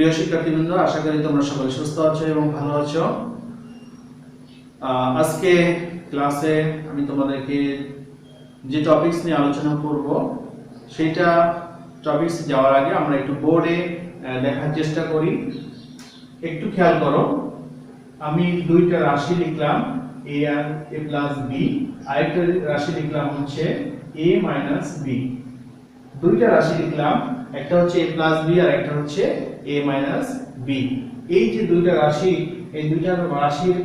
প্রিয় শিক্ষার্থীবৃন্দ, আশা করি তোমরা সকলে সুস্থ আছো এবং ভালো আছো। আজকে ক্লাসে আমি তোমাদেরকে যে টপিকস নিয়ে আলোচনা করব সেটা টপিকস যাওয়ার আগে আমরা একটু বোর্ডে দেখার চেষ্টা করি। একটু খেয়াল করো, আমি দুইটা রাশি লিখলাম a আর a প্লাস b, আরেকটা রাশি লিখলাম হচ্ছে a মাইনাস b। দুইটা রাশি লিখলাম, একটা হচ্ছে a প্লাস b আর একটা হচ্ছে a মাইনাস b। এই যে দুইটা রাশি, এই দুইটা রাশির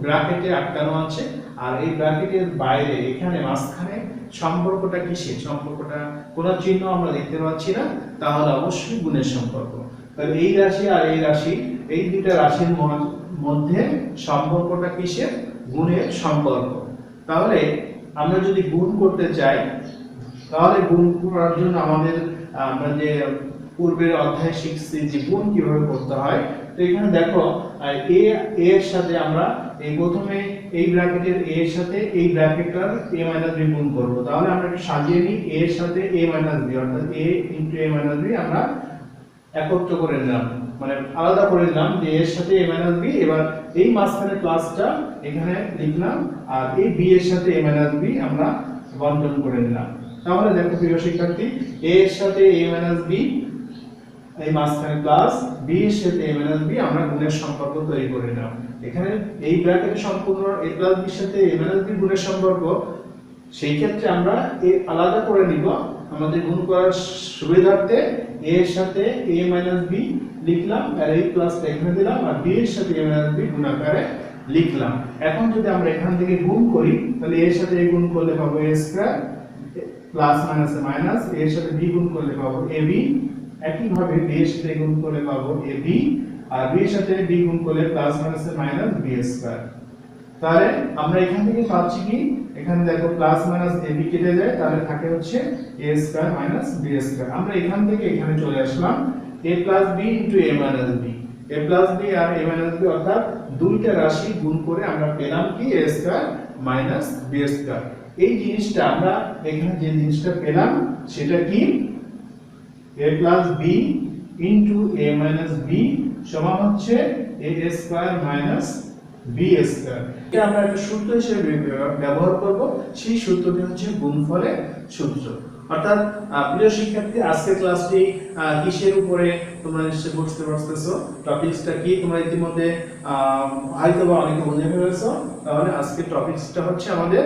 ব্র্যাকেটে আটকানো আছে, আর এই ব্র্যাকেটের বাইরে এখানে মাঝখানে সম্পর্কটা কিসের? সম্পর্কটা কোনো চিহ্ন আমরা দেখতে পাচ্ছি না, তাহলে অবশ্যই গুণের সম্পর্ক। তাহলে এই রাশি আর এই রাশি, এই দুইটা রাশির মধ্যে সম্পর্কটা কিসের? গুণের সম্পর্ক। তাহলে আমরা যদি গুণ করতে চাই, তাহলে গুণ করার জন্য আমরা যে পূর্বের অধ্যায়ে শিখছি যে গুণ কিভাবে করতে হয়। তো এখানে দেখো, a এর সাথে আমরা এই প্রথমে এই ব্র্যাকেটের a এর সাথে এই ব্র্যাকেটটার a মাইনাস b গুণ করব। তাহলে আমরা একটু সাজিয়ে নিই, a এর সাথে a মাইনাস b, অর্থাৎ a into a minus b আমরা একত্র করে নিলাম, মানে আলাদা করে নিলাম যে এর সাথে a মাইনাস b। এবার এই মাঝখানে প্লাসটা এখানে লিখলাম, আর এই b এর সাথে a মাইনাস b আমরা বন্টন করে নিলাম। তাহলে দেখো প্রিয় শিক্ষার্থী, a এর সাথে a মাইনাস b, এই মাঝখানে প্লাস, b এর সাথে a মাইনাস b আমরা গুণের সম্পর্ক তৈরি করে নিলাম। এখানে এই ব্র্যাকেটে সম্পূর্ণ a প্লাস b এর সাথে a মাইনাস b গুণের সম্পর্ক, সেই ক্ষেত্রে আমরা আলাদা করে নিব আমাদের গুণ করার সুবিধার্থে। a এর সাথে a মাইনাস b লিখলাম, আর এই প্লাসটা এখানে দিলাম, আর b এর সাথে a মাইনাস b গুণ আকারে লিখলাম। এখন যদি আমরা এখান থেকে গুণ করি, তাহলে a এর সাথে a গুণ করলে পাবো a square plus minus minus, a এর সাথে b গুণ করলে পাবো ab। একইভাবে b এর সাথে গুণ করলে পাবো ab, আর b এর সাথে b গুণ করলে plus minus minus b square. তাহলে আমরা এখান থেকে পাচ্ছি কি, এখানে দেখো প্লাস মাইনাস ab কেটে যায়, তাহলে থাকে হচ্ছে a square minus b square. আমরা এখান থেকে এখানে চলে আসলাম a plus b into a minus b, a plus b আর a মাইনাস b, অর্থাৎ দুইটা রাশি গুণ করে আমরা পেলাম কি a square minus b square. এই জিনিসটা আমরা এখানে যে জিনিসটা পেলাম সেটা কি, a plus b into a minus b সমান হচ্ছে a square minus b square. এটা আমরা একটা সূত্র হিসেবে ব্যবহার করব, সেই সূত্রটি হচ্ছে গুণফলের সূত্র। অর্থাৎ প্রিয় শিক্ষার্থী, আজকের ক্লাসটি কিসের উপরে তোমরা নিশ্চয়ই বুঝতে পারতেছো, টপিকসটা কি তোমরা ইতিমধ্যে হয়তোবা অনেকে বুঝে ফেলেছো। তাহলে আজকের টপিকসটা হচ্ছে আমাদের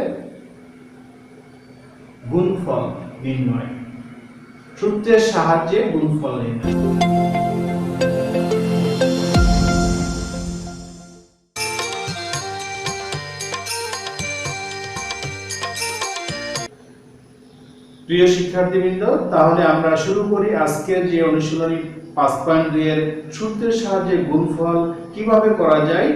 গুণফল নির্ণয়, সূত্রের সাহায্যে গুণফল নির্ণয়। প্রিয় শিক্ষার্থীবৃন্দ, তাহলে আমরা শুরু করি আজকের যে অনুশীলনী 5.2 এর সূত্রের সাহায্যে গুণফল কিভাবে করা যায়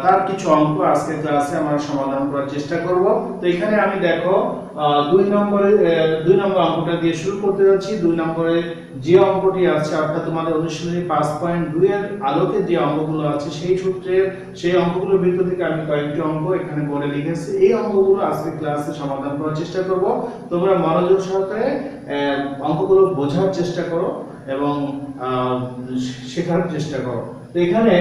তার কিছু অঙ্ক আজকের ক্লাসে আমরা সমাধান করার চেষ্টা করব। তো এখানে আমি দেখো 2 নম্বর অঙ্কটা দিয়ে শুরু করতে যাচ্ছি। 2 নম্বরে যে অঙ্কটি আছে, অর্থাৎ তোমাদের অনুশীলনী 5.2 এর আলোকে যে অঙ্কগুলো আছে সেই অঙ্কগুলোর ভিতর থেকে আমি কয়েকটি অঙ্ক এখানে বলে লিখেছি। এই অঙ্কগুলো আজকে ক্লাসে সমাধান করার চেষ্টা করব। তোমরা মনোযোগ সহকারে অঙ্কগুলো বোঝার চেষ্টা করো এবং শেখার চেষ্টা করো। তো এখানে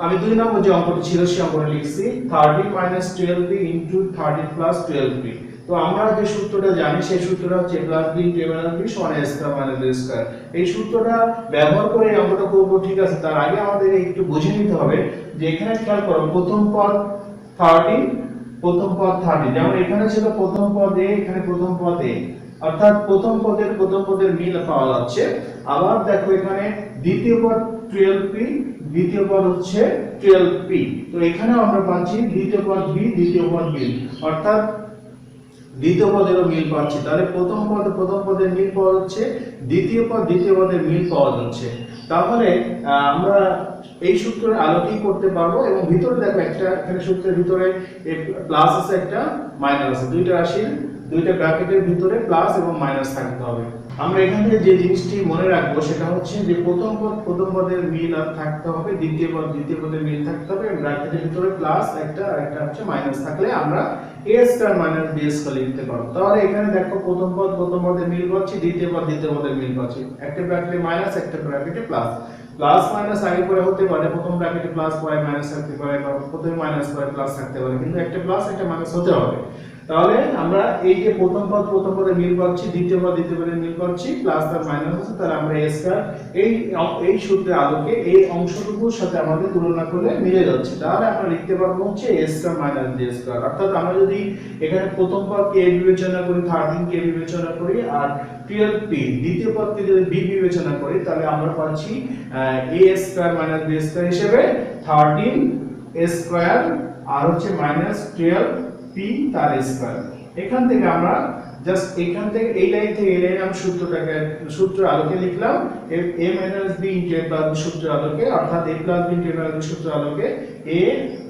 আমি 2 নম্বর যে অঙ্কটি ছিল সেই অঙ্কটা লিখছি 30 - 12b * 30 + 12b। তো আমরা যে সূত্রটা জানি সেই সূত্রটা হচ্ছে a + b * a - b = a square - b square. এই সূত্রটা ব্যবহার করে এই অঙ্কটা করব, ঠিক আছে। তার আগে আমাদের একটু বুঝে নিতে হবে যে এখানে খেয়াল করো, প্রথম পদ 30, যেমন এখানে ছিল প্রথম পদ a, এখানে প্রথম পদ a, অর্থাৎ প্রথম পদের মিল পাওয়া যাচ্ছে। আবার দেখো এখানে দ্বিতীয় পদ 12p, দ্বিতীয় পদ হচ্ছে 12p। তো এখানে আমরা পাচ্ছি দ্বিতীয় পদ b, দ্বিতীয় পদ b, অর্থাৎ দ্বিতীয় পদেরও মিল পাচ্ছি। তাহলে প্রথম পদের মিল পাওয়া যাচ্ছে, দ্বিতীয় পদের মিল পাওয়া যাচ্ছে। তাহলে আমরা এই সূত্রের আলোকেই করতে পারবো। এবং ভিতরে দেখো একটা, এখানে সূত্রের ভিতরে প্লাস আছে, একটা মাইনাস আছে, দুইটা রাশির দুইটা ব্র্যাকেটের ভিতরে প্লাস এবং মাইনাস থাকতে হবে। আমরা এখান থেকে যে জিনিসটি মনে রাখবো সেটা হচ্ছে যে প্রথম পদের মিল আর থাকতে হবে, দ্বিতীয় পদের মিল থাকতে হবে, ব্র্যাকেটের ভিতরে প্লাস একটা হচ্ছে মাইনাস থাকলে আমরা a square minus b square লিখতে পারবো। তাহলে এখানে দেখো প্রথম পদের মিল পাচ্ছি, দ্বিতীয় পদের মিল পাচ্ছি, একটা ব্র্যাকেটে মাইনাস একটা ব্র্যাকেটে প্লাস। প্লাস মাইনাস আগে করে হতে পারে, প্রথম ব্র্যাকেটে প্লাস পরে মাইনাস থাকতে পারে, বা প্রথমে মাইনাস পরে প্লাস থাকতে পারে, কিন্তু একটা প্লাস একটা মাইনাস হতে হবে। তাহলে আমরা এই যে প্রথম পদে মিল পাচ্ছি, দ্বিতীয় পদে মিল পাচ্ছি, প্লাস আর মাইনাস আছে, তাহলে আমরা a স্কয়ার এই সূত্রের আলোকে এই অংশটুকুর সাথে আমাদের তুলনা করলে মিলে যাচ্ছে। তাহলে আমরা লিখতে পারবো হচ্ছে a square minus b square. অর্থাৎ আমরা যদি এখানে প্রথম পদকে a বিবেচনা করি, 13 কে বিবেচনা করি, আর 12p দ্বিতীয় পদকে যদি b বিবেচনা করি, তাহলে আমরা পাচ্ছি a square minus b square হিসেবে 13 a স্কয়ার আর হচ্ছে মাইনাস 12p তার স্কয়ার। এখান থেকে আমরা জাস্ট এখান থেকে এই লাইন থেকে এই লাইনে আমরা সূত্র আলোকে লিখলাম a minus b into a plus b সূত্র আলোকে, অর্থাৎ a plus b into a minus b সূত্র আলোকে a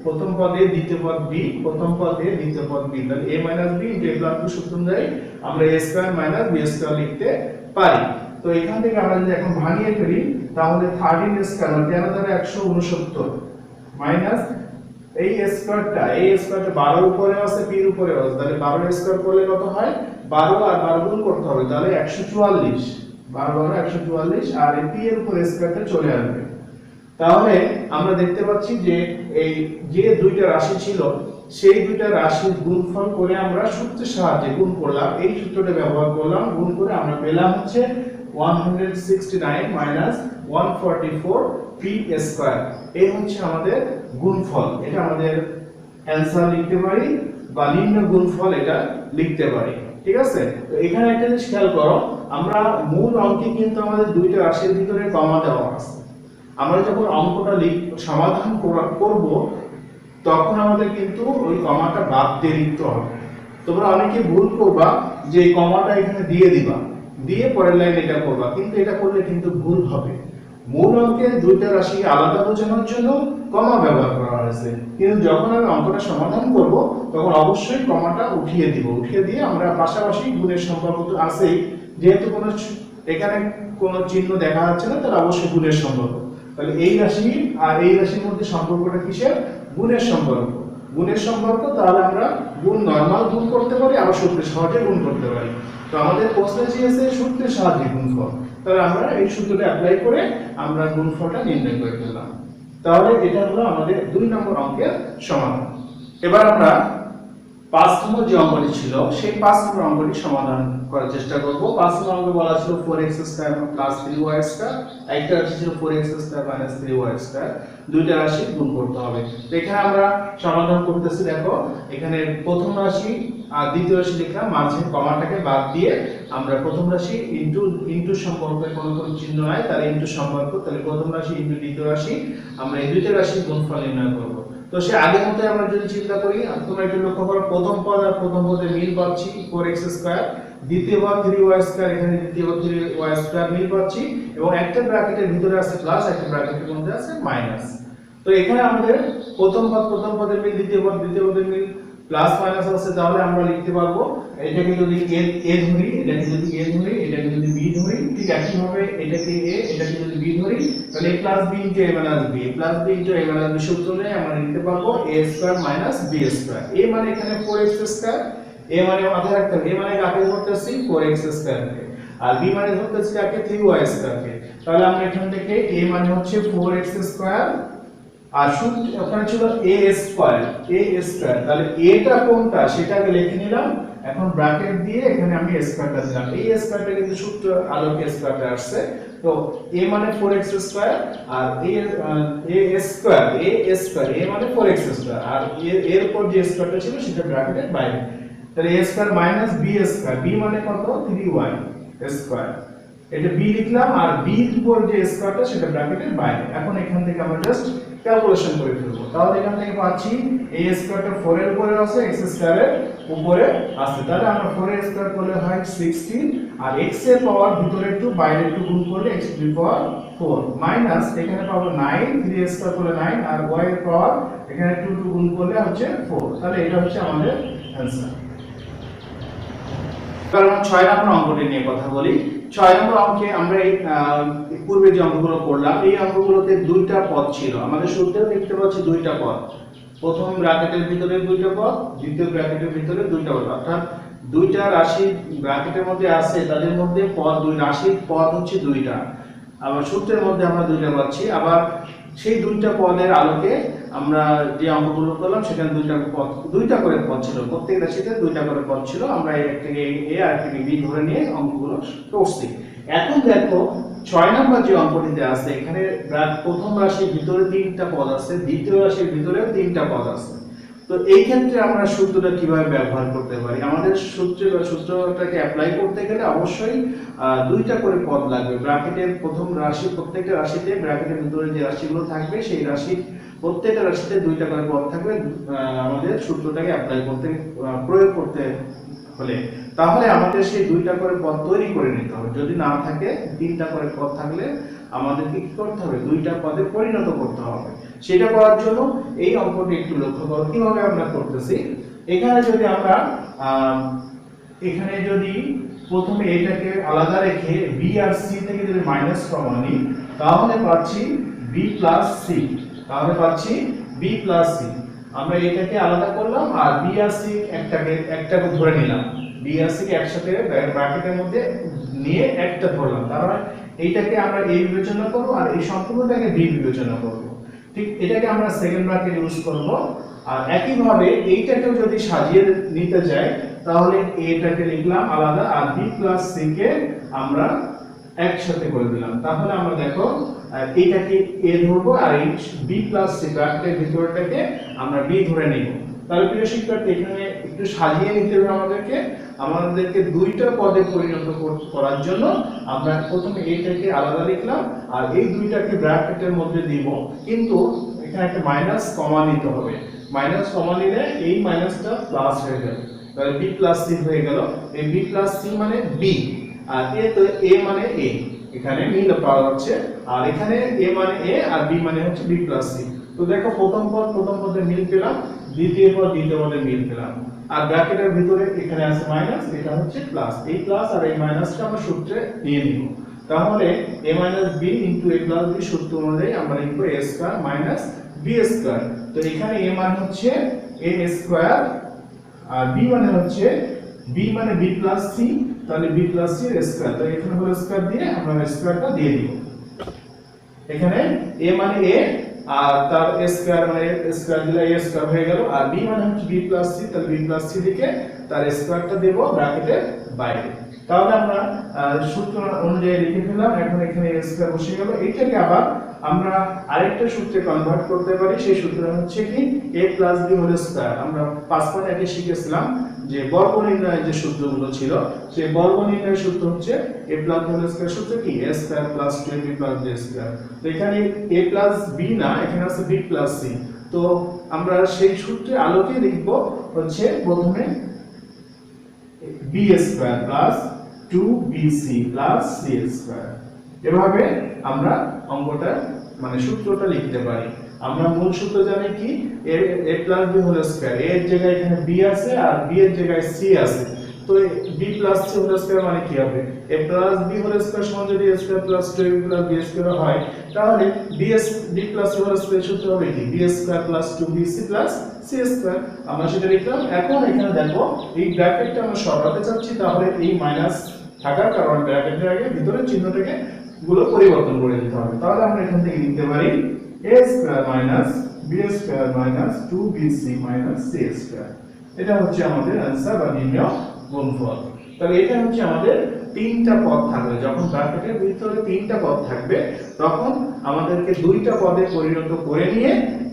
প্রথম পদে দ্বিতীয় পদ b, প্রথম পদে দ্বিতীয় পদ b, তাহলে a minus b into a plus b সূত্র অনুযায়ী আমরা a square minus b square লিখতে পারি। তো এখান থেকে আমরা যদি এখন ভাঙিয়ে ফেলি, তাহলে 13 স্কয়ার 13169 মাইনাস এই স্কয়ারটা 12 উপরে আছে, p এর উপরে আছে, তাহলে 12 স্কয়ার করলে কত হয়, 12 আর 12 গুণ করতে হবে, তাহলে 144, 12 144, আর এই p এর উপরে স্কয়ারটা চলে আসবে। তাহলে আমরা দেখতে পাচ্ছি যে এই যে দুইটা রাশি ছিল সেই দুইটা রাশির গুণফল করে আমরা সূত্রের সাহায্যে গুণ করলাম, এই সূত্রটা ব্যবহার করলাম, গুণ করে আমরা পেলাম হচ্ছে 169 মাইনাস 144 p স্কয়ার। এই হচ্ছে আমাদের গুণফল, এটা আমাদের অ্যানসার লিখতে পারি বা নিম্ন গুণফল এটা লিখতে পারি। ঠিক আছে, তো এখানে একটা জিনিস খেয়াল করো, আমরা মূল অঙ্কে কিন্তু আমাদের দুইটা রাশির ভিতরে কমা দেওয়া আছে। আমরা যখন অঙ্কটা সমাধান করব তখন আমাদের কিন্তু ওই কমাটা বাদ দিয়ে লিখতে হবে। তোমরা অনেকে ভুল করবা যে এই কমাটা এখানে দিয়ে দিবা, দিয়ে পরের লাইন এটা করবা, কিন্তু এটা করলে কিন্তু ভুল হবে। মূল অঙ্কে দুইটা রাশি আলাদা বোঝানোর জন্য কমা ব্যবহার করা হয়েছে, কিন্তু যখন আমি অঙ্কটা সমাধান করব তখন অবশ্যই কমাটা উঠিয়ে দিব, উঠিয়ে দিয়ে আমরা পাশাপাশি গুণের সম্পর্ক তো আছেই, যেহেতু এখানে কোনো চিহ্ন দেখা যাচ্ছে না, তাহলে অবশ্যই গুণের সম্পর্ক। তাহলে এই রাশি আর এই রাশির মধ্যে সম্পর্কটা কিসের, গুণের সম্পর্ক। গুণের সম্পর্ক, তাহলে আমরা গুণ নরমাল গুণ করতে পারি, আবার সূত্রের সাহায্যে গুণ করতে পারি। তো আমাদের প্রশ্নে চেয়েছে সূত্রের সাহায্যে গুণফল, তাহলে আমরা এই সূত্রটা অ্যাপ্লাই করে আমরা গুণফলটা নির্ণয় করে ফেললাম। তাহলে এটা হলো আমাদের 2 নম্বর অঙ্কের সমাধান। এবার আমরা 5 নম্বর যে অঙ্কটি ছিল সেই 5 নম্বর অঙ্কটি সমাধান করার চেষ্টা করব। 5 নম্বর অঙ্কে বলা ছিল 4x² + 3y², একটা রাশি ছিল 4x² - 3y², দুইটা রাশি গুণ করতে হবে। তো এখানে আমরা সমাধান করতেছি, দেখো এখানে প্রথম রাশি আর দ্বিতীয় রাশি লিখলাম, মাঝে কমাটাকে বাদ দিয়ে আমরা প্রথম রাশি ইনটু সম্পর্কের কোনো চিহ্ন নাই, তাহলে ইনটু সম্পর্ক, তাহলে প্রথম রাশি ইনটু দ্বিতীয় রাশি, আমরা এই দুইটা রাশির গুণফল নির্ণয় করব। তো সে আগের মতো আমরা যদি চিন্তা করি, তোমরা একটু লক্ষ্য করো, প্রথম পদ আর প্রথম পদে মিল পাচ্ছি 4x², দ্বিতীয় পদ 3y², এখানে দ্বিতীয় পদ 3y² মিল পাচ্ছি, এবং একটা ব্র্যাকেটের ভিতরে আছে প্লাস, একটা ব্র্যাকেটের মধ্যে আছে মাইনাস। তো এখানে আমাদের প্রথম পদের মিল, দ্বিতীয় পদের মিল প্লাস মাইনাস আছে, তাহলে আমরা লিখতে পারবো এটাকে যদি a ধরি, এটাকে যদি a ধরি, এটাকে যদি b ধরি, ঠিক একই ভাবে এটাকে a, এটাকে যদি b ধরি, তাহলে a + b * a - b, a + b * a - b সূত্র নিয়ে আমরা লিখতে পারবো a² - b²। a মানে এখানে 4x², a মানে মাথায় রাখতে হবে, a মানে কাকে ধরতেছি 4x² কে, আর b মানে ধরতেছি কাকে 3y² কে। তাহলে আমরা এখান থেকে a মানে হচ্ছে 4x², আর সূত্র ওখানে ছিল a², তাহলে এটা কোনটা সেটাকে লিখে নিলাম, এখন ব্র্যাকেট দিয়ে এখানে আমি স্কয়ারটা দিলাম, এই স্কয়ারটা কিন্তু সূত্র আলোকে স্কয়ারটা আসছে। তো a মানে 4x² আর a মানে 4x², আর এর উপর যে স্কয়ারটা ছিল সেটা ব্র্যাকেটের বাইরে, তাহলে a² - b², b মানে কত 3y², এটা b লিখলাম, আর b এর উপর যে স্কয়ারটা সেটা ব্র্যাকেটের বাইরে। এখন এখান থেকে আমরা জাস্ট ক্যালকুলেশন করে ফেলবো, তাহলে এখান থেকে পাচ্ছি a² 4 এর উপরে আছে, x² এর উপরে আছে, তাহলে আমরা 4 এর স্কয়ার করলে হয় 16, আর x এর পাওয়ার ভিতরে একটু বাইরে একটু গুণ করলে x⁴ মাইনাস এখানে পাবো 9, 3 করলে 9, আর y এর পাওয়ার এখানে 2 গুণ করলে হচ্ছে 4, তাহলে এটা হচ্ছে আমাদের অ্যানসার। কারণ 6 নম্বর অঙ্কটি নিয়ে কথা বলি। 6 নম্বর অঙ্কে আমরা এই পূর্বে যে অঙ্কগুলো করলাম এই অঙ্কগুলোতে দুইটা পদ ছিল। আমাদের সূত্রেও দেখতে পাচ্ছি দুইটা পদ, প্রথম ব্র্যাকেটের ভিতরে দুইটা পদ, দ্বিতীয় ব্র্যাকেটের ভিতরে দুইটা পদ, অর্থাৎ দুইটা রাশি ব্র্যাকেটের মধ্যে আছে, তাদের মধ্যে পদ দুই রাশির পদ হচ্ছে দুইটা। আবার সূত্রের মধ্যে আমরা দুইটা পাচ্ছি। আবার সেই দুইটা পদের আলোকে আমরা যে অঙ্কগুলো করলাম সেখানে দুইটা করে পদ ছিল, প্রত্যেক রাশিতে দুইটা করে পদ ছিল। আমরা এক থেকে এ আর থেকে বি ধরে নিয়ে অঙ্কগুলো করছি। এখন দেখো 6 নম্বর যে অঙ্কটিতে আছে, এখানে প্রথম রাশির ভিতরে তিনটা পদ আছে, দ্বিতীয় রাশির ভিতরেও তিনটা পদ আছে। তো এই ক্ষেত্রে আমরা সূত্রটা কিভাবে ব্যবহার করতে পারি? আমাদের সূত্রটাকে অ্যাপ্লাই করতে গেলে অবশ্যই দুইটা করে পদ লাগবে। ব্র্যাকেটের প্রথম রাশি, প্রত্যেকটা রাশিতে ব্র্যাকেটের ভিতরে যে রাশিগুলো থাকবে সেই রাশির প্রত্যেকটা রাশিতে দুইটা করে পদ থাকবে। আমাদের সূত্রটাকে অ্যাপ্লাই করতে প্রয়োগ করতে হলে তাহলে আমাদের সেই দুইটা করে পদ তৈরি করে নিতে হবে। যদি না থাকে, তিনটা করে পদ থাকলে আমাদেরকে কি করতে হবে? দুইটা পদে পরিণত করতে হবে। সেটা করার জন্য এই অঙ্কটি একটু লক্ষ্য করো কিভাবে আমরা করতেছি। এখানে যদি আমরা প্রথমে এটাকে আলাদা রেখে বি আর সি থেকে যদি মাইনাস কমন নিই তাহলে পাচ্ছি বি প্লাস সি, আমরা এটাকে আলাদা করলাম আর বি আর সি একটাকে ধরে নিলাম, বি আর সি কে একসাথে ব্র্যাকেটের মধ্যে নিয়ে একটা ধরলাম। তার মানে এইটাকে আমরা এ বিবেচনা করব আর এই সম্পূর্ণটাকে বি বিবেচনা করব। ঠিক এটাকে আমরা সেকেন্ড ব্র্যাকেট ইউজ করব। আর একই ভাবে এইটাকেও যদি সাজিয়ে নিতে যাই তাহলে এটাকে লিখলাম আলাদা আর বি প্লাস সি কে আমরা একসাথে করে দিলাম। তাহলে আমরা দেখো এইটাকে এ ধরবো আর এই বি প্লাস সি ব্র্যাকেটের ভিতরটাকে আমরা বি ধরে নিব। তাহলে প্রিয় শিক্ষার্থী, এখানে একটু সাজিয়ে নিতে হবে আমাদেরকে দুইটা পদে পরিণত করার জন্য আমরা প্রথমে এইটাকে আলাদা লিখলাম আর এই দুইটাকে ব্র্যাকেটের মধ্যে দিব, কিন্তু এখানে একটা মাইনাস কমা নিতে হবে। মাইনাস কমা নিলে এই মাইনাসটা প্লাস হয়ে গেল, তাহলে বি প্লাস সি হয়ে গেল। এই বি প্লাস সি মানে বি আর এ তো এ মানে এ, এখানে মিল পাওয়া যাচ্ছে। আর এখানে এ মানে এ আর বি মানে হচ্ছে বি প্লাস সি। তো দেখো প্রথম পদে মিল পেলাম, দ্বিতীয় পদে মিল পেলাম। আর ব্র্যাকেটের ভিতরে এখানে আছে মাইনাস, এটা হচ্ছে প্লাস। এই প্লাস আর এই মাইনাসটা আমরা সূত্রে নিয়ে নিব। তাহলে a - b * a + b সূত্র অনুযায়ী আমরা লিখব a² - b²। তো এখানে a মানে হচ্ছে a² আর b মানে হচ্ছে b মানে b + c, তাহলে b + c এর স্কয়ার। তো এখানে হলো স্কয়ার দিয়ে আমরা স্কয়ারটা দিয়ে দিব। এখানে a মানে a আর তার স্কয়ার মানে স্কয়ার দিলে a² হয়ে গেল। আর b মানে হচ্ছে b + c, তাহলে b + c লিখে তার স্কয়ারটা দেব ব্র্যাকেটের বাইরে। তাহলে আমরা সূত্র অনুযায়ী লিখে ফেললাম। এখন এখানে a² বসে গেল। এইটাকে আবার আমরা আরেকটা সূত্রে কনভার্ট করতে পারি। সেই সূত্রটা হচ্ছে কি a + b হোল স্কয়ার। আমরা 5 পয়েন্ট আগে শিখেছিলাম যে বর্গ নির্ণয়ের যে সূত্রগুলো ছিল, সেই বর্গ নির্ণয়ের সূত্র হচ্ছে a + b হোল স্কয়ার সূত্র কি a² + 2ab + b²। তো এখানে a + b না, এখানে আছে b + c। তো আমরা সেই সূত্রের আলোকে লিখব হচ্ছে প্রথমে b² + 2bc + c²। এভাবে আমরা অঙ্কটা মানে সূত্রটা লিখতে পারি। আমরা মূল সূত্র জানি কি a + b whole square. a এর জায়গায় এখানে b আছে আর b এর জায়গায় c আছে। তো b + c হোল স্কয়ার মানে কি হবে? a + b হোল স্কয়ার সমান যদি a² + 2ab + b² হয়, তাহলে b + c হোল স্কয়ার সূত্র হবে কি b² + 2bc + c²। আমরা সেটা লিখলাম। এখন এখানে দেখো এই ব্র্যাকেটটা আমরা সরাতে চাচ্ছি, তাহলে এই মাইনাস থাকার কারণে ব্র্যাকেটের আগে ভিতরের চিহ্নটাকে গুলো পরিবর্তন করে দিতে হবে। তাহলে আমরা এখান থেকে লিখতে পারি a² - b² - 2bc - c²। এটা হচ্ছে আমাদের आंसर বা নির্ণয় গুণফল। তাহলে এটা হচ্ছে আমাদের তিনটা পদ থাকবে। যখন ব্র্যাকেটের ভিতরে তিনটা পদ থাকবে তখন আমাদেরকে দুইটা পদে পরিণত করে নিয়ে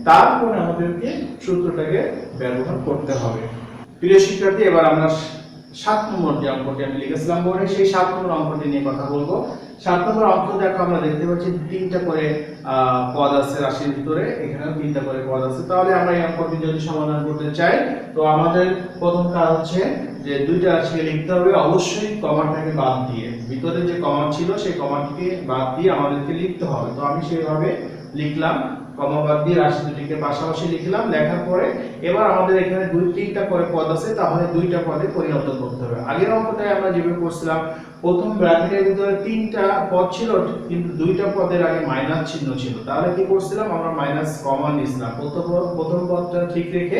তারপর আমাদেরকে সূত্রটাকে ব্যবহার করতে হবে। প্রিয় শিক্ষার্থী, এবার আমরা 7 নম্বর যে অঙ্কটি আমি লিখেছিলাম বোর্ডে, সেই 7 নম্বর অঙ্কটি নিয়ে কথা বলবো। 7 নম্বর অঙ্ক দেখো আমরা দেখতে পাচ্ছি তিনটা করে পদ আছে রাশির ভিতরে, এখানেও তিনটা করে পদ আছে। তাহলে আমরা এই অঙ্কটি যদি সমাধান করতে চাই তো আমাদের প্রথম কাজ হচ্ছে যে দুইটা রাশিকে লিখতে হবে অবশ্যই কমাটাকে বাদ দিয়ে। ভিতরে যে কমা ছিল সেই কমাটিকে বাদ দিয়ে আমাদেরকে লিখতে হবে। তো আমি সেইভাবে লিখলাম কমা বাদ দিয়ে রাশি দুটিকে পাশাপাশি লিখলাম, লেখার পরে এবার আমাদের এখানে তিনটা করে পদ আছে, তাহলে দুইটা পদে পরিণত করতে হবে। আগের অঙ্কটায় আমরা যেভাবে করছিলাম, প্রথম ব্র্যাকেটের ভিতরে তিনটা পদ ছিল কিন্তু দুইটা পদের আগে মাইনাস চিহ্ন ছিল, তাহলে কি করছিলাম আমরা মাইনাস কমন নিছিলাম। প্রথম পদটা ঠিক রেখে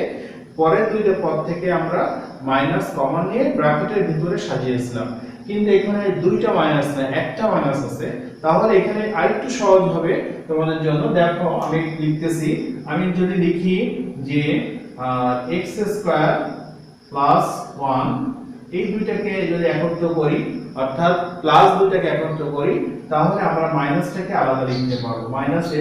পরের দুইটা পদ থেকে আমরা মাইনাস কমন নিয়ে ব্র্যাকেটের ভিতরে সাজিয়েছিলাম। কিন্তু এখানে দুইটা মাইনাস না, একটা মাইনাস আছে, তাহলে এখানে আরেকটু সহজ হবে তোমাদের জন্য। দেখো আমি লিখতেছি, আমি যদি লিখি যে x² + 1, এই দুইটাকে যদি একত্র করি, অর্থাৎ প্লাস দুইটাকে একত্র করি, তাহলে আমরা মাইনাসটাকে আলাদা লিখতে পারবো,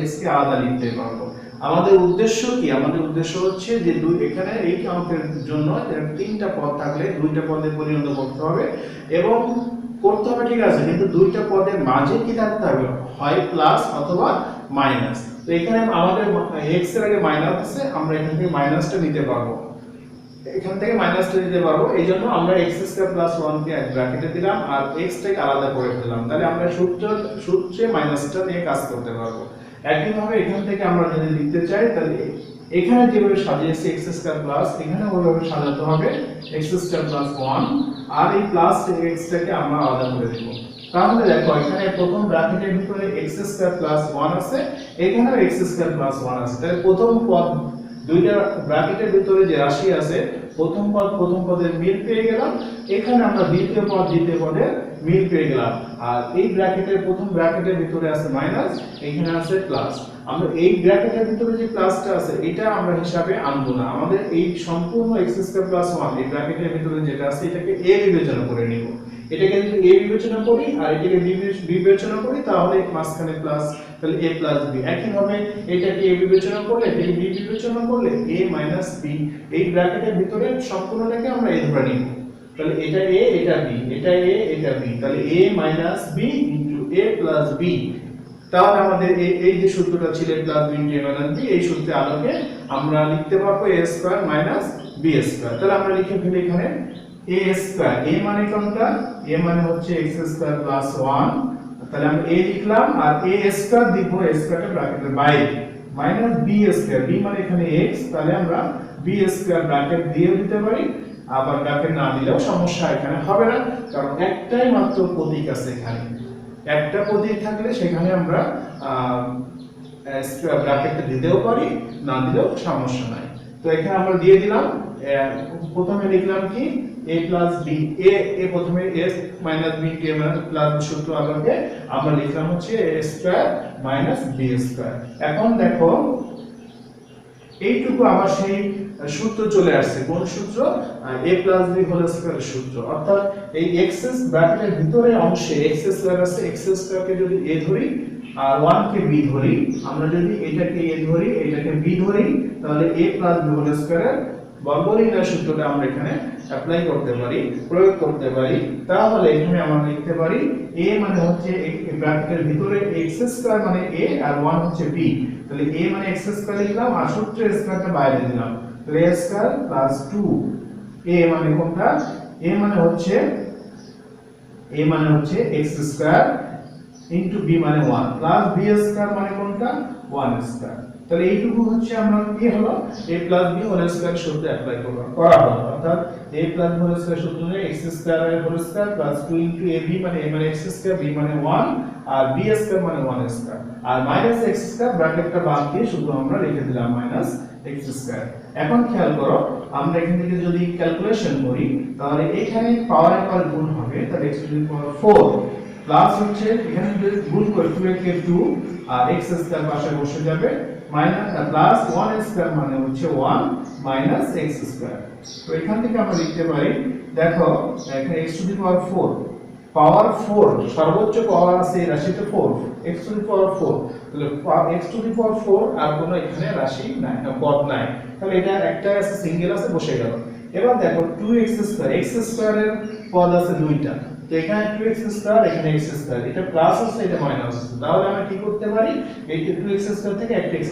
-x কে আলাদা লিখতে পারবো। আমাদের উদ্দেশ্য কি? আমাদের উদ্দেশ্য হচ্ছে যে এখানে এই অঙ্কের জন্য তিনটা পদ থাকলে দুইটা পদে পরিণত করতে হবে, এবং করতে হবে ঠিক আছে, কিন্তু দুইটা পদের মাঝে কি থাকতে হবে, হয় প্লাস অথবা মাইনাস। তো এখানে আমাদের x এর আগে মাইনাস আছে, আমরা এখান থেকে মাইনাসটা নিতে পারবো, এখান থেকে মাইনাসটা দিতে পারবো। এইজন্য আমরা x² + 1 কে এক ব্র্যাকেটে দিলাম আর x টাকে আলাদা করে দিলাম, তাহলে আমরা সূত্রে মাইনাসটা নিয়ে কাজ করতে পারবো। একইভাবে এখান থেকে আমরা যদি লিখতে চাই, তাহলে এখানে যেভাবে সাজিয়েছি x²+, এখানে ওইভাবে সাজাতে হবে x² + 1, আর এই প্লাস x টাকে আমরা আলাদা করে দেব। তাহলে দেখো এখানে প্রথম ব্র্যাকেটের ভিতরে x² + 1 আছে, এখানেও x² + 1 আছে, তাহলে প্রথম পদ দুইটা ব্র্যাকেটের ভিতরে যে রাশি আছে, প্রথম পদের মিল পেয়ে গেলাম, এখানে আমরা দ্বিতীয় পদের মিল পেয়ে গেলাম। আর এই প্রথম ব্র্যাকেটের ভিতরে আছে মাইনাস, এখানে আছে প্লাস। আমরা এই ব্র্যাকেটের ভিতরে যে প্লাসটা আছে এটা আমরা হিসাবে আনবো না, আমাদের এই সম্পূর্ণ x² + 1 এই ব্র্যাকেটের ভিতরে যেটা আছে এটাকে a বিবেচনা করে নিব। এটাকে যদি a বিবেচনা করি আর এটাকে b বিবেচনা করি, তাহলে মাঝখানে প্লাস, তাহলে a + b। একইভাবে এটাকে a বিবেচনা করলে, এটাকে b বিবেচনা করলে a - b, এই ব্র্যাকেটের ভিতরে সম্পূর্ণটাকে আমরা a ধরে নিব। তাহলে এটা a, এটা b, এটা a, এটা b, তাহলে a - b * a + b। তাহলে আমাদের এই যে সূত্রটা ছিল a + b * a - b, এই সূত্রের আলোকে আমরা লিখতে পারবো a² - b²। তাহলে আমরা লিখে ফেলি এখানে a², a মানে কোনটা, a মানে হচ্ছে x² + 1, তাহলে আমরা a লিখলাম, আর a² দিব, a² টা ব্র্যাকেটের বাইরে, -b², b মানে এখানে x, তাহলে আমরা b² ব্র্যাকেট দিয়ে দিতে পারি, আবার ব্র্যাকেট না দিলেও সমস্যা এখানে হবে না, কারণ একটাই মাত্র প্রতীক আছে এখানে। একটা প্রতীক থাকলে সেখানে আমরা ব্র্যাকেটটা দিতেও পারি, না দিলেও সমস্যা নাই। তো এখানে আমরা দিয়ে দিলাম, প্রথমে লিখলাম কি a + b, a প্রথমে a - b * a + সূত্র আলোকে আমরা লিখলাম হচ্ছে a² - b²। এখন দেখো এইটুকু আবার সেই সূত্র চলে আসছে, কোন সূত্র, a + b² এর সূত্র। অর্থাৎ এই x² ব্র্যাকেটের ভিতরে অংশে x² আছে, x² কে যদি a ধরি আর 1 কে b ধরি, আমরা যদি এটাকে a ধরি এটাকে b ধরি, তাহলে a + b² এর বর্গনির্ণয় সূত্রটা আমরা এখানে অ্যাপ্লাই করতে পারি, প্রয়োগ করতে পারি। তাহলে এখানে আমরা লিখতে পারি a মানে হচ্ছে এই ব্র্যাকেটের ভিতরে x² মানে a আর 1 হচ্ছে b, তাহলে a মানে x² লিখলাম আর সূত্রের স্কয়ারটা বাইরে দিলাম, তাহলে a² + 2, a মানে কোনটা, a মানে হচ্ছে x² * b মানে 1 + b² মানে কোনটা, 1²। তাহলে এইটুকু হচ্ছে আমরা কি হলো a + b² সূত্র অ্যাপ্লাই করা হলো। অর্থাৎ a + b² সূত্র নিয়ে x² + 2 * ab মানে a মানে x², b মানে 1 আর b² মানে 1², আর -x² ব্র্যাকেটটা বাদ দিয়ে শুধু আমরা লিখে দিলাম -x²। এখন খেয়াল করো, আমরা এখান থেকে যদি ক্যালকুলেশন করি, তাহলে এখানে পাওয়ারের পর গুণ হবে, তাহলে x⁴ প্লাস হচ্ছে এখানে যদি গুণ করি 2 কে 2 আর x² পাশে বসে যাবে, প্লাস 1² মানে হচ্ছে 1 x²। তো এখান থেকে আমরা লিখতে পারি, দেখো এখানে x⁴ পাওয়ার 4, সর্বোচ্চ পাওয়ার আছে এই রাশিতে 4, x⁴, তাহলে x⁴ আর কোনো এখানে রাশি নাই, পদ নাই, তাহলে এটা একটা আছে সিঙ্গেল আছে, বসে গেল। এবার দেখো 2x², x² এর পদ আছে দুইটা, তো এখানে 2x², এখানে x², এটা প্লাস আছে এটা মাইনাস আছে, তাহলে আমরা কি করতে পারি, এই 2x² থেকে একটা x²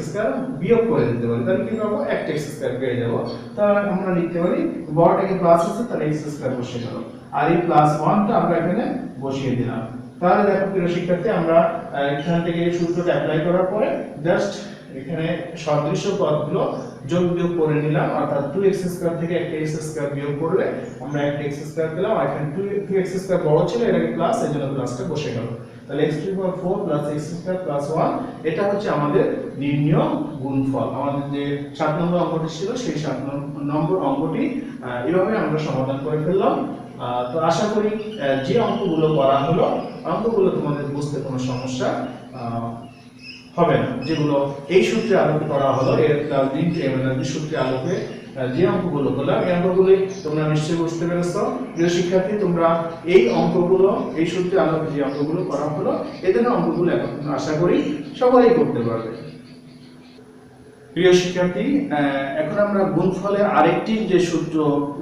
বিয়োগ করে দিতে পারি, তাহলে কি পাবো, একটা x² পেয়ে যাব। তাহলে আমরা লিখতে পারি বড়টাকে প্লাস আছে, তাহলে x² বসে গেল, আর এই +1টা আমরা এখানে বসিয়ে দিলাম। তাহলে দেখো প্রিয় শিক্ষার্থী, আমরা এখান থেকে এই সূত্রটা অ্যাপ্লাই করার পরে জাস্ট এখানে সদৃশ্য পদগুলো যোগ বিয়োগ করে নিলাম, অর্থাৎ 2x² থেকে একটা x² বিয়োগ করলে আমরা একটা x² পেলাম, আর এখানে 2x² বড় ছিল এটাকে প্লাস, এজন্য প্লাসটা বসে গেল। তাহলে x⁴ প্লাস x² প্লাস 1 এটা হচ্ছে আমাদের নির্ণয় গুণফল। আমাদের যে 7 নম্বর অঙ্কটি ছিল সেই 7 নম্বর অঙ্কটি এভাবে আমরা সমাধান করে ফেললাম। তো আশা করি যে অঙ্কগুলো করা হলো অঙ্কগুলো তোমাদের বুঝতে কোনো সমস্যা হবে না। যেগুলো এই সূত্রে আলোকে করা হলো, এর সূত্রে আলোকে যে অঙ্কগুলো করলাম এই অঙ্কগুলি তোমরা নিশ্চয়ই বুঝতে পেরেছো। প্রিয় শিক্ষার্থী, তোমরা এই অঙ্কগুলো এই সূত্রে আলোকে যে অঙ্কগুলো করা হলো এদের অঙ্কগুলো এখন আশা করি সবাই করতে পারবে। প্রিয় শিক্ষার্থী, এখন আমরা গুণফলের আরেকটি যে সূত্র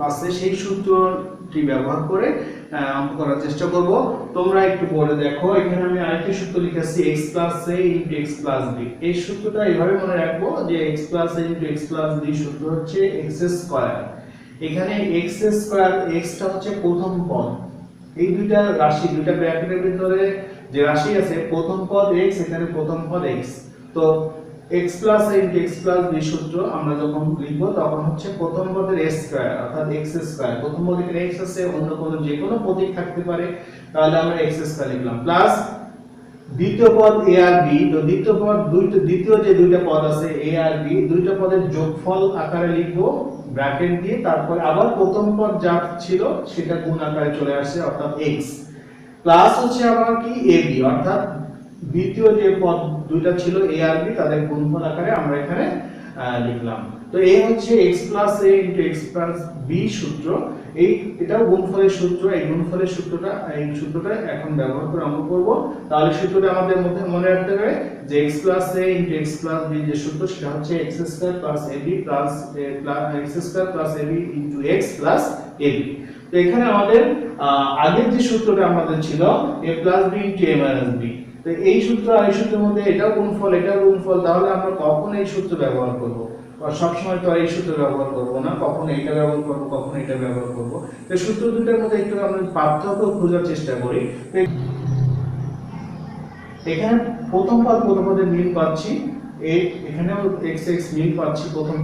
আছে সেই সূত্রটি ব্যবহার করে অঙ্ক করার চেষ্টা করব। তোমরা একটু পড়ে দেখো, এখানে আমি আরেকটি সূত্র লিখেছি x + a * x + b। এই সূত্রটা এইভাবে মনে রাখবো যে x + a * x + b সূত্র হচ্ছে x²। এখানে x², x টা হচ্ছে প্রথম পদ। এই দুইটা রাশি, দুইটা ব্র্যাকেটের ভিতরে যে রাশি আছে, প্রথম পদ x, এখানে প্রথম পদ x। তো x + a * x + b সূত্র আমরা যখন লিখব তখন হচ্ছে প্রথম পদের a² অর্থাৎ x²। প্রথম পদে এখানে x আছে, অন্য কোনো যে কোনো প্রতীক থাকতে পারে, তাহলে আমরা x² লিখলাম, প্লাস দ্বিতীয় পদ a আর b। তো দ্বিতীয় যে দুইটা পদ আছে a আর b, দুইটা পদের যোগফল আকারে লিখব ব্র্যাকেট দিয়ে, তারপর আবার প্রথম পদ যা ছিল সেটা গুণ আকারে চলে আসছে অর্থাৎ x, প্লাস হচ্ছে আবার কি ab, অর্থাৎ দ্বিতীয় যে পদ দুইটা ছিল a আর b তাদের গুণফল আকারে আমরা এখানে লিখলাম। তো এই হচ্ছে x + a * x + b সূত্র। এটাও গুণফলের সূত্র। এই গুণফলের সূত্রটা এখন ব্যবহার করে অঙ্ক করব। তাহলে সূত্রটা আমাদের মধ্যে মনে রাখতে হবে যে x + a * x + b যে সূত্র সেটা হচ্ছে x² + ab * x + ab। তো এখানে আমাদের আগের যে সূত্রটা আমাদের ছিল a + b * a - b। তো এই সূত্র আর এই সূত্রের মধ্যে এটাও গুণফল এটাও গুণফল, তাহলে আমরা কখন এই সূত্র ব্যবহার করব? আর সব সময় তো আর এই সূত্র ব্যবহার করব না, কখন এটা ব্যবহার করব, কখন এটা ব্যবহার করব। তো সূত্র দুটোর মধ্যে একটু আমরা পার্থক্য খোঁজার চেষ্টা করি। এখানে প্রথম পদের মিল পাচ্ছি, এখানেও x মিল পাচ্ছি প্রথম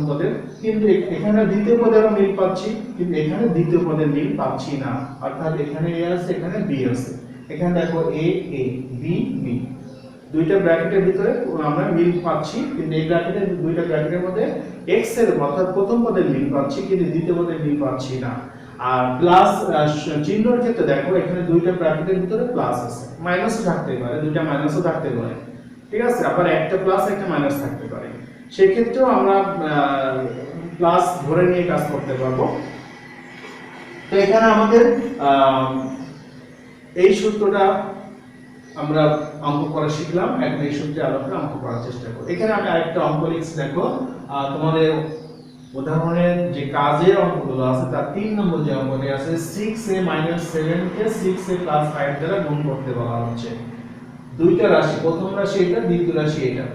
পদের, কিন্তু এখানে দ্বিতীয় পদেরও মিল পাচ্ছি, কিন্তু এখানে দ্বিতীয় পদের মিল পাচ্ছি না। অর্থাৎ এখানে a আছে, এখানে b আছে। এখানে দেখো a b b দুইটা ব্র্যাকেটের ভিতরে আমরা মিল পাচ্ছি, কিন্তু এই দুইটা ব্র্যাকেটের মধ্যে x এর অর্থাৎ প্রথম পদের মিল পাচ্ছি, কিন্তু দ্বিতীয় পদের মিল পাচ্ছি না। আর প্লাস চিহ্নের ক্ষেত্রে দেখো এখানে দুইটা ব্র্যাকেটের ভিতরে প্লাস আছে, মাইনাসও থাকতে পারে, দুইটা মাইনাসও থাকতে পারে, ঠিক আছে, আবার একটা প্লাস একটা মাইনাস থাকতে পারে। সেই ক্ষেত্রেও আমরা প্লাস ধরে নিয়ে কাজ করতে পারবো। তো এখানে আমাদের এই সূত্রটা আমরা অঙ্ক করা শিখলাম। এখন এই সূত্রে আলোকে অঙ্ক করার চেষ্টা করব। এখানে আমি আরেকটা অঙ্ক লিখছি, দেখো তোমাদের উদাহরণের যে কাজের অঙ্কগুলো আছে তার 3 নম্বর যে অঙ্কটি আছে 6a - 7 কে 6a + 5 দ্বারা গুণ করতে বলা হচ্ছে। দুইটা রাশি, প্রথম রাশি এটা, দ্বিতীয় রাশি এটা,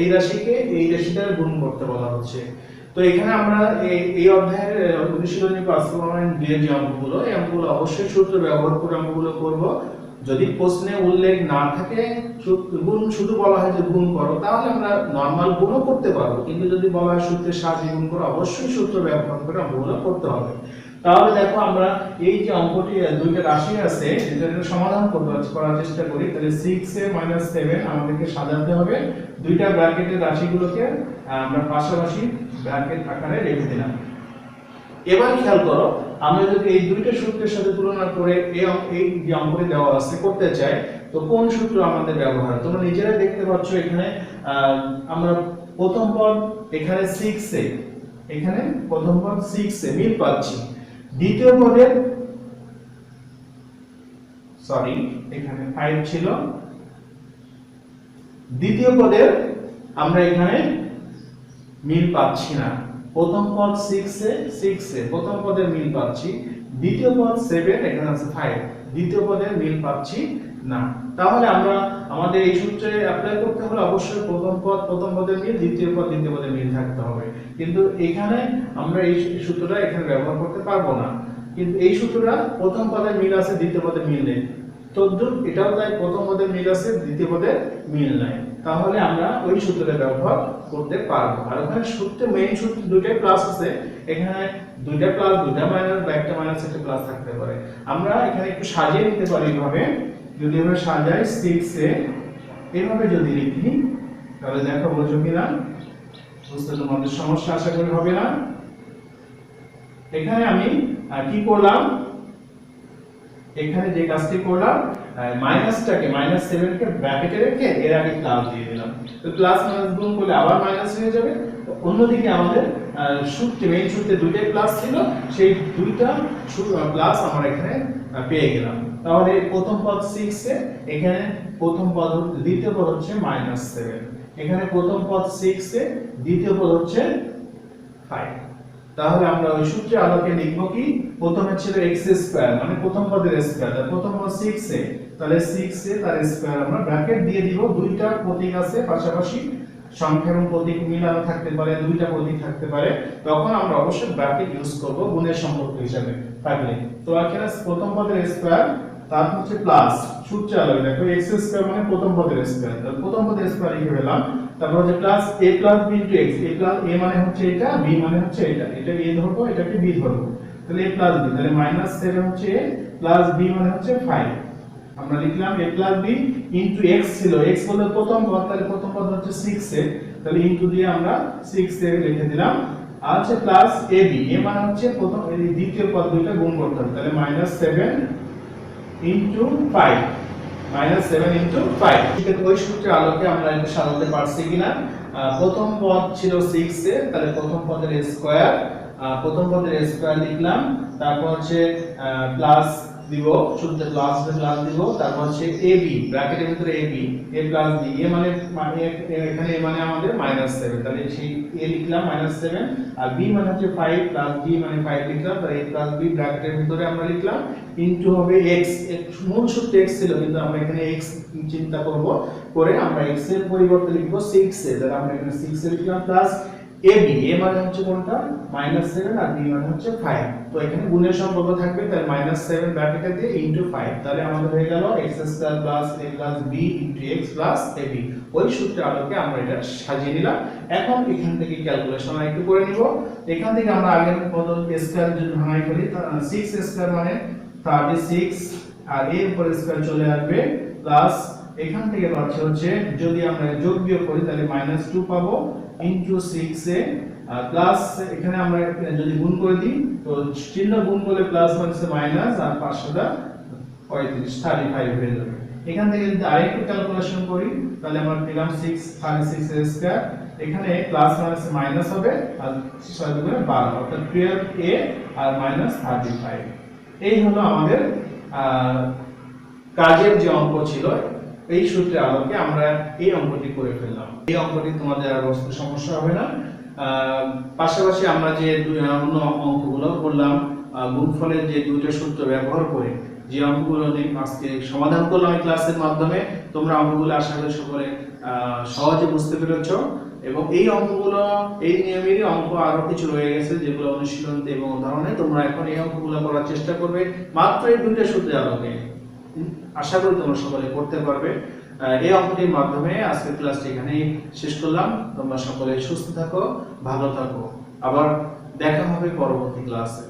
এই রাশিকে এই রাশি দ্বারা গুণ করতে বলা হচ্ছে। তো এখানে আমরা এই অধ্যায়ের অনুশীলনী বাস্তবায়ন দিয়ে যে অঙ্কগুলো, এই অঙ্কগুলো অবশ্যই সূত্র ব্যবহার করে অঙ্কগুলো করব। যদি প্রশ্নে উল্লেখ না থাকে, গুণ শুধু বলা হয় যে গুণ করো, তাহলে আমরা নরমাল গুণও করতে পারবো, কিন্তু যদি বলা হয় সূত্রের সাহায্যে গুণ করো, অবশ্যই সূত্র ব্যবহার করে অঙ্কগুলো করতে হবে। তাহলে দেখো আমরা এই যে অঙ্কটি দুইটা রাশি আছে এটার সমাধান করার চেষ্টা করি। তাহলে 6a - 7 আমাদেরকে সাজাতে হবে, দুইটা ব্র্যাকেটের রাশিগুলোকে আমরা পাশাপাশি ব্র্যাকেট আকারে রেখে দিলাম। এবার খেয়াল করো, আমরা যদি এই দুইটা সূত্রের সাথে তুলনা করে এই যে অঙ্কটি দেওয়া আছে করতে চাই, তো কোন সূত্র আমাদের ব্যবহার? তোমরা নিজেরাই দেখতে পাচ্ছ এখানে আমরা প্রথম পদ এখানে 6a, এখানে প্রথম পদ 6a মিল পাচ্ছি, দ্বিতীয় পদের এখানে 5 ছিল, দ্বিতীয় পদের আমরা এখানে মিল পাচ্ছি না। প্রথম পদ 6a প্রথম পদের মিল পাচ্ছি, দ্বিতীয় পদ 7 এখানে আছে 5, দ্বিতীয় পদের মিল পাচ্ছি না। তাহলে আমরা আমাদের এই সূত্রে অ্যাপ্লাই করতে হলে অবশ্যই প্রথম পদের মিল, দ্বিতীয় পদের মিল থাকতে হবে। কিন্তু এখানে আমরা এই সূত্রটা এখানে ব্যবহার করতে পারবো না, কিন্তু এই সূত্রটা প্রথম পদের মিল আছে, দ্বিতীয় পদের মিল নেই। তদ্রুপ এটাও তাই, প্রথম পদের মিল আছে, দ্বিতীয় পদের মিল নাই। তাহলে আমরা ওই সূত্রটা ব্যবহার করতে পারবো। আর ওখানে সূত্রে মেইন সূত্র দুইটাই প্লাস আছে, এখানে দুইটা প্লাস দুইটা মাইনাস বা একটা মাইনাস একটা প্লাস থাকতে পারে। আমরা এখানে একটু সাজিয়ে নিতে পারি এইভাবে, যদি আমরা সাজাই 6 এ এইভাবে যদি লিখি তাহলে দেখো বুঝো কিনা, বুঝতে তোমাদের সমস্যা আশা করি হবে না। এখানে আমি কি করলাম, এখানে যে কাজটি করলাম মাইনাসটাকে -7 কে ব্র্যাকেটে রেখে এর আগে প্লাস দিয়ে দিলাম, তো প্লাস মাইনাস গুণ করলে আবার মাইনাস হয়ে যাবে। অন্যদিকে আমাদের সূত্রে মেইন সূত্রে দুইটাই প্লাস ছিল, সেই দুইটা প্লাস আমরা এখানে পেয়ে গেলাম। তাহলে প্রথম পদ 6 এ, এখানে প্রথম পদ দ্বিতীয় পদ হচ্ছে -7, এখানে প্রথম পদ 6 এ দ্বিতীয় পদ হচ্ছে 5। তাহলে আমরা ওই সূত্রের আলোকে লিখব কি, প্রথমে ছিল x² মানে প্রথম পদের স্কয়ার, তাহলে প্রথম পদ 6 এ, তাহলে 6 এ তার স্কয়ার আমরা ব্র্যাকেট দিয়ে দিব। দুইটা প্রতীক আছে পাশাপাশি, সংখ্যা এবং প্রতীক মিলানো থাকতে পারে, দুইটা প্রতীক থাকতে পারে, তখন আমরা অবশ্যই ব্র্যাকেট ইউজ করব গুণের সম্পর্ক হিসেবে থাকলে। তো এখানে প্রথম পদের স্কয়ার তারপর হচ্ছে প্লাস, সূত্রে আলোকে দেখো x² মানে প্রথম পদের স্কয়ার, তাহলে প্রথম পদের স্কয়ার লিখে ফেললাম। তারপর হচ্ছে plus a plus b into x, a মানে হচ্ছে এটা, b মানে হচ্ছে এটা, এটা a ধরবো এটাকে b ধরবো, তাহলে a প্লাস b, তাহলে -7 হচ্ছে a প্লাস b মানে হচ্ছে 5। আমরা লিখলাম a plus b into x ছিল, x হলো প্রথম পদ, তাহলে প্রথম পদ হচ্ছে 6 এ, তাহলে ইনটু দিয়ে আমরা 6 এ লিখে দিলাম। আর হচ্ছে প্লাস ab, a মানে হচ্ছে প্রথম এই দ্বিতীয় পদ দুইটা গুণ করতে হবে, তাহলে -7 ইনটু 5, -7 ইনটু 5। ঠিক আছে, ওই সূত্রের আলোকে আমরা এটা সাজাতে পারছি কিনা। প্রথম পদ ছিল 6 এ, তাহলে প্রথম পদের স্কয়ার, প্রথম পদের স্কয়ার লিখলাম, তারপর হচ্ছে প্লাস দিব, সূত্রে প্লাস দিব, তারপর হচ্ছে ab ব্র্যাকেটের ভিতরে ab, a plus b, a মানে এখানে a মানে আমাদের -7, তাহলে সেই a লিখলাম -7, আর b মানে হচ্ছে 5 প্লাস b মানে 5 লিখলাম, তাহলে a প্লাস b ব্র্যাকেটের ভিতরে আমরা লিখলাম, ইনটু হবে x, মূল সূত্র x ছিল কিন্তু আমরা এখানে x চিন্তা করব, করে আমরা x এর পরিবর্তে লিখব 6 এ, তাহলে আমরা এখানে 6 এ লিখলাম প্লাস ab, a মানে হচ্ছে কোনটা -7 আর b মানে হচ্ছে 5, তো এখানে গুণের সম্পর্ক থাকবে, তাহলে -7 ব্র্যাকেটে দিয়ে ইনটু 5, তাহলে আমাদের হয়ে গেল x² plus a plus b into x plus ab। ওই সূত্রের আলোকে আমরা এটা সাজিয়ে নিলাম। এখন এখান থেকে ক্যালকুলেশন একটু করে নিব। এখান থেকে আমরা আগের পদ স্কয়ার যদি ভাঙাই ফেলি, 6² মানে 36, আর এর উপর স্কয়ার চলে আসবে, প্লাস এখান থেকে পাচ্ছি হচ্ছে যদি আমরা যোগ বিয়োগ করি তাহলে -2 পাবো ইনটু 6 এ, প্লাস এখানে আমরা যদি গুণ করে দিই তো চিহ্ন গুণ করলে প্লাস হচ্ছে মাইনাস, আর 535 হয়ে যাবে। এখান থেকে যদি আরেকটু ক্যালকুলেশন করি তাহলে আমরা পেলাম 36 এর স্কয়ার, এখানে প্লাস মাইনাস মাইনাস হবে, আর 6 দুগুণে 12, অর্থাৎ 12a আর -35। এই হলো আমাদের কাজের যে অঙ্ক ছিল, এই সূত্রের আলোকে আমরা এই অঙ্কটি করে ফেললাম। এই অঙ্কটি তোমাদের আর বুঝতে সমস্যা হবে না। পাশাপাশি আমরা যে অন্য অঙ্কগুলো করলাম, গুণফলের যে দুইটা সূত্র ব্যবহার করে যে অঙ্কগুলো আজকে সমাধান করলাম এই ক্লাসের মাধ্যমে, তোমরা অঙ্কগুলো আশা করি সকলে সহজে বুঝতে পেরেছো। এবং এই অঙ্কগুলো, এই নিয়মেরই অঙ্ক আরো কিছু রয়ে গেছে যেগুলো অনুশীলনতে এবং উদাহরণে তোমরা এখন এই অঙ্কগুলো করার চেষ্টা করবে মাত্র এই দুইটা সূত্রের আলোকে। আশা করি তোমরা সকলে করতে পারবে। এই অঙ্কটির মাধ্যমে আজকের ক্লাসটি এখানেই শেষ করলাম। তোমরা সকলে সুস্থ থাকো, ভালো থাকো, আবার দেখা হবে পরবর্তী ক্লাসে।